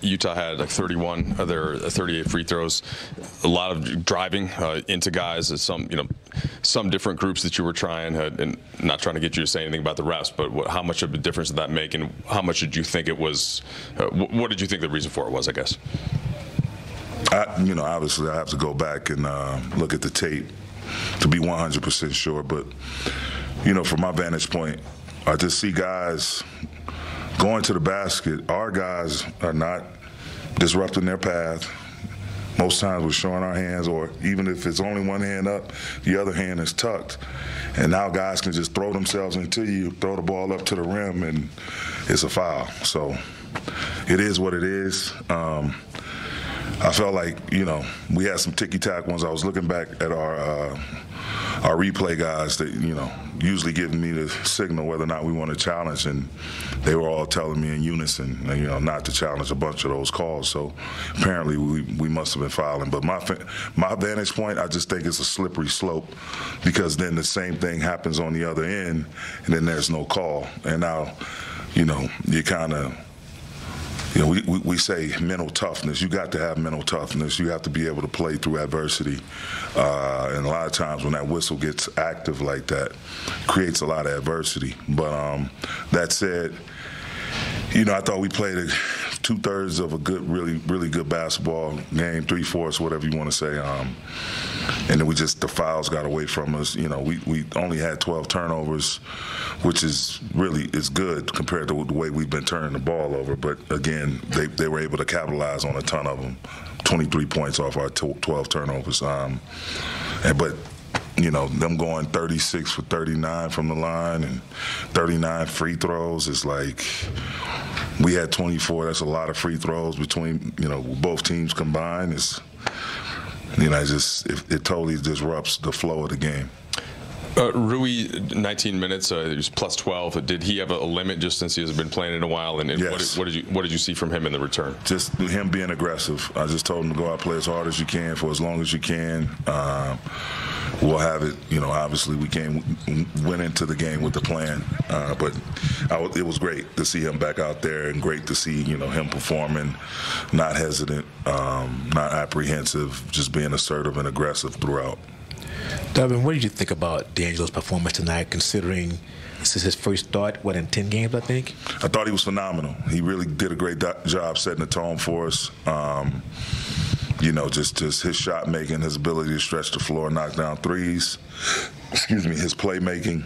Utah had like 31 of their 38 free throws. A lot of driving into guys. Some different groups that you were trying, and not trying to get you to say anything about the refs, but how much of a difference did that make, and how much did you think it was? What did you think the reason for it was, I guess? Obviously I have to go back and look at the tape to be 100% sure, but from my vantage point, I just see guys going to the basket. Our guys are not disrupting their path. Most times we're showing our hands, or even if it's only one hand up, the other hand is tucked. And now guys can just throw themselves into you, throw the ball up to the rim, and it's a foul. So it is what it is. I felt like, we had some ticky-tack ones. I was looking back at our replay guys that, usually giving me the signal whether or not we want to challenge, and they were all telling me in unison, not to challenge a bunch of those calls. So apparently we must have been fouling. But my vantage point, I just think it's a slippery slope, because then the same thing happens on the other end, and then there's no call. And now, you kind of, we say mental toughness. You got to have mental toughness. You have to be able to play through adversity. And a lot of times when that whistle gets active like that, creates a lot of adversity. But that said, I thought we played 2/3 of a good, really, really good basketball game, 3/4, whatever you want to say. And then the fouls got away from us. We only had 12 turnovers, which is good compared to the way we've been turning the ball over. But again, they were able to capitalize on a ton of them, 23 points off our 12 turnovers. Them going 36 for 39 from the line and 39 free throws is like, we had 24. That's a lot of free throws between, both teams combined. It totally disrupts the flow of the game. Rui, 19 minutes, he was plus 12. Did he have a limit just since he hasn't been playing in a while? And yes. what did you see from him in the return? Just him being aggressive. I just told him to go out, play as hard as you can for as long as you can. We'll have it. Obviously we went into the game with the plan, but it was great to see him back out there, and great to see him performing, not hesitant, not apprehensive, just being assertive and aggressive throughout. Darvin, what did you think about D'Angelo's performance tonight, considering this is his first start, in 10 games, I think? I thought he was phenomenal. He really did a great job setting the tone for us. Just his shot making, his ability to stretch the floor, knock down threes, his playmaking.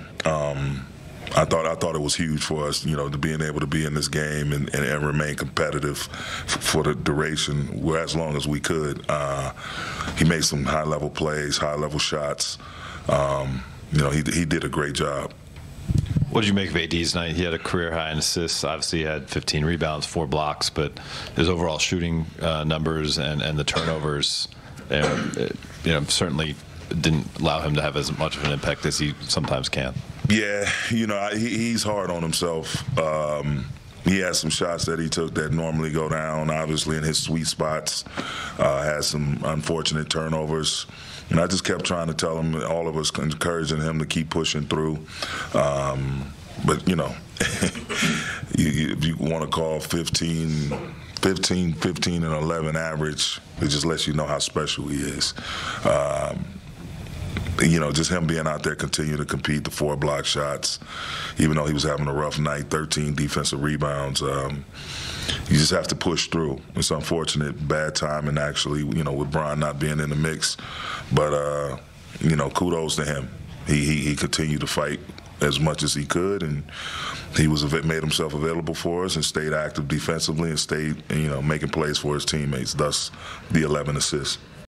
I thought it was huge for us, to being able to be in this game and remain competitive for the duration, as long as we could. He made some high-level plays, high-level shots. He did a great job. What did you make of AD's night? He had a career high in assists. Obviously, he had 15 rebounds, 4 blocks, but his overall shooting numbers and the turnovers, certainly didn't allow him to have as much of an impact as he sometimes can. Yeah, he's hard on himself. He has some shots that he took that normally go down, obviously in his sweet spots. Has some unfortunate turnovers. And I just kept trying to tell him, all of us encouraging him to keep pushing through. But, if you want to call 15 and 11 average, it just lets you know how special he is. Just him being out there, continue to compete, the 4 block shots, even though he was having a rough night, 13 defensive rebounds. You just have to push through. It's unfortunate, bad timing actually, with Bron not being in the mix. But, kudos to him. He continued to fight as much as he could, and he made himself available for us and stayed active defensively and stayed, making plays for his teammates, thus the 11 assists.